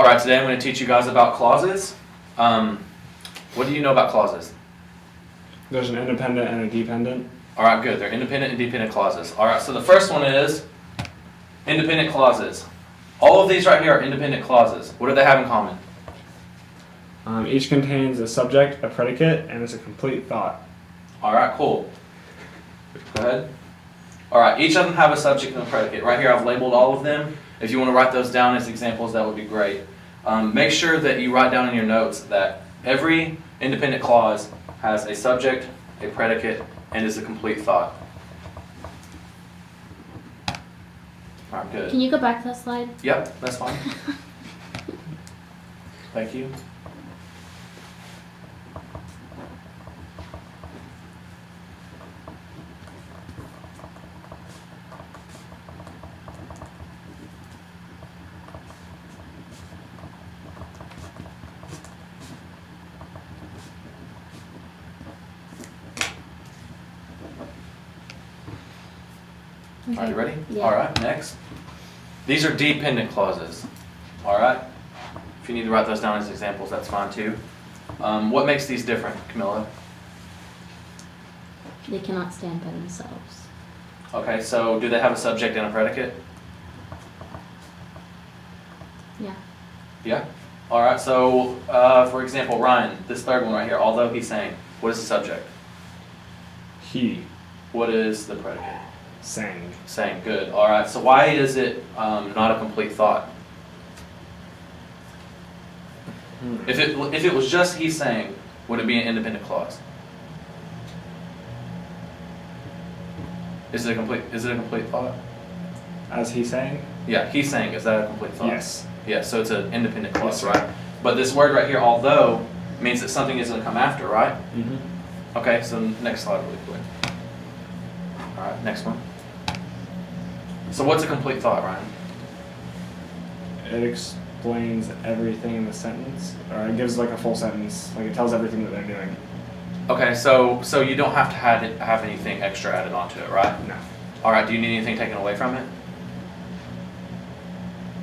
All right, today I'm going to teach you guys about clauses. What do you know about clauses? There's an independent and a dependent. All right, good. They're independent and dependent clauses. All right, so the first one is independent clauses. All of these right here are independent clauses. What do they have in common? Each contains a subject, a predicate, and is a complete thought. All right, cool. Go ahead. All right, each of them have a subject and a predicate. Right here I've labeled all of them. If you want to write those down as examples, that would be great. Make sure that you write down in your notes that every independent clause has a subject, a predicate, and is a complete thought. All right, good. Can you go back to that slide? Yep, that's fine. Thank you. Are you ready? Yeah. All right, next. These are dependent clauses. All right? If you need to write those down as examples, that's fine too. What makes these different, Camilla? They cannot stand by themselves. Okay, so do they have a subject and a predicate? Yeah. Yeah? All right, so for example, Ryan, this third one right here, although he's saying, what is the subject? He What is the predicate? sang. Saying, good. All right, so why is it not a complete thought? If it was just he saying, would it be an independent clause? Is it a complete thought? As he sang? Yeah, he's saying, is that a complete thought? Yes. Yeah, so it's an independent clause, Yes, right? But this word right here, although, means that something is going to come after, right? Mm-hmm. Okay, so next slide really quick. All right, next one. So what's a complete thought, Ryan? It explains everything in the sentence, or it gives like a full sentence. Like it tells everything that they're doing. Okay, so you don't have to have anything extra added onto it, right? No. All right, do you need anything taken away from it?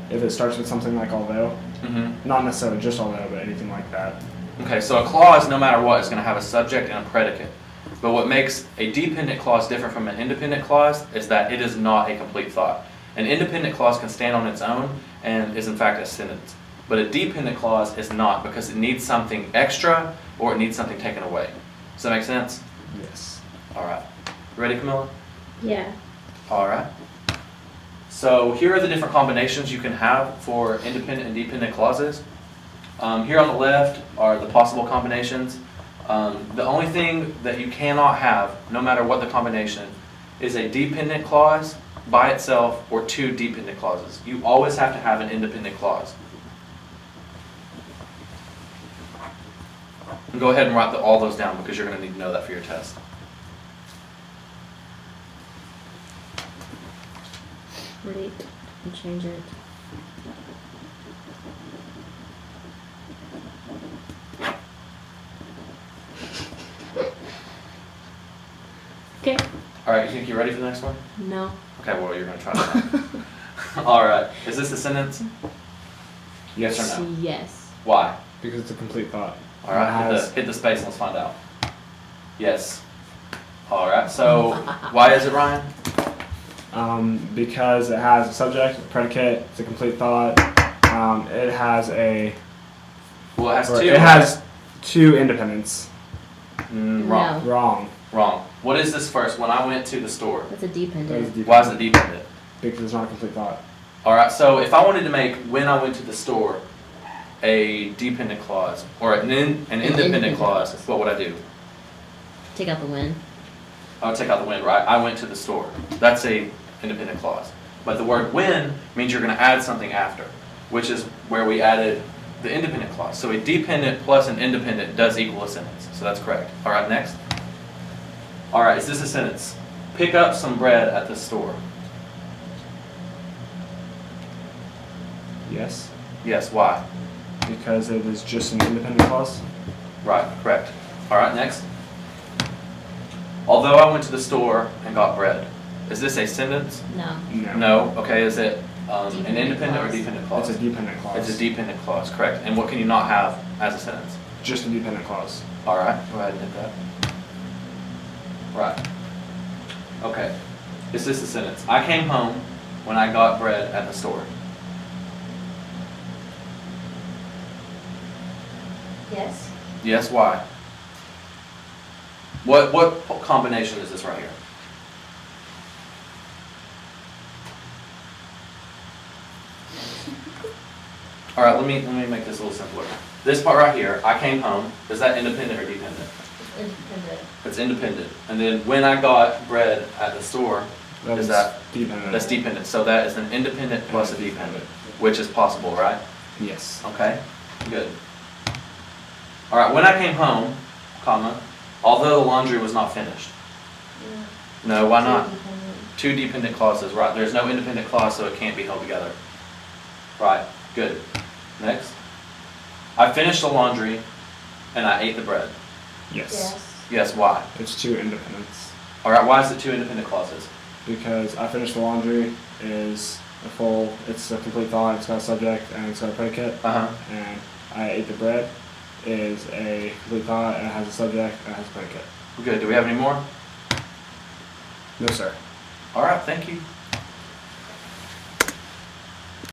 If it starts with something like although, Mm-hmm. not necessarily just although, but anything like that. Okay, so a clause, no matter what, is going to have a subject and a predicate. But what makes a dependent clause different from an independent clause is that it is not a complete thought. An independent clause can stand on its own and is in fact a sentence. But a dependent clause is not, because it needs something extra or it needs something taken away. Does that make sense? Yes. All right. Ready, Camilla? Yeah. All right. So here are the different combinations you can have for independent and dependent clauses. Here on the left are the possible combinations. The only thing that you cannot have, no matter what the combination, is a dependent clause by itself or two dependent clauses. You always have to have an independent clause. And go ahead and write all those down because you're going to need to know that for your test. Wait and change it. Okay. All right, you think you're ready for the next one? No. Okay, well, you're going to try that. All right. Is this a sentence? Yes or no? Yes. Why? Because it's a complete thought. All right, hit the space and let's find out. Yes. All right, so why is it, Ryan? Because it has a subject, a predicate, it's a complete thought. It has a. Well, it has or two. It has two independents. Wrong. No. Wrong. Wrong. What is this first? When I went to the store. That's a That is dependent. dependent. Why is it dependent? Because it's not a complete thought. All right, so if I wanted to make when I went to the store a dependent clause or an independent independent clause, clause. what would I do? Take out the when. I would take out the when, right? I went to the store. That's a independent clause. But the word when means you're going to add something after, which is where we added the independent clause. So a dependent plus an independent does equal a sentence. So that's correct. All right, next. All right, is this a sentence? Pick up some bread at the store. Yes. Yes, why? Because it is just an independent clause. Right, correct. All right, next. Although I went to the store and got bread. Is this a sentence? No. No. No. Okay, is it An independent or dependent clause? It's a dependent clause. It's a dependent clause, correct. And what can you not have as a sentence? Just a dependent clause. All right, go ahead and hit that. Right. Okay. Is this a sentence? I came home when I got bread at the store. Yes. Yes, why? What combination is this right here? All right, let me make this a little simpler. This part right here, I came home, is that independent or dependent? Independent. It's independent. And then when I got bread at the store, is that, dependent? that's dependent. So that is an independent plus a dependent, which is possible, right? Yes. Okay, good. All right, when I came home, comma, although the laundry was not finished. No, why not? Independent. Two dependent clauses, right? There's no independent clause, so it can't be held together. Right, good. Next. I finished the laundry and I ate the bread. Yes. Yes. Yes, why? It's two independents. All right, why is it two independent clauses? Because I finished the laundry is it's a complete thought, it's got a subject and it's got a predicate. Uh-huh. And I ate the bread is a complete thought and it has a subject and it has a predicate. Good. Do we have any more? No, sir. All right, thank you.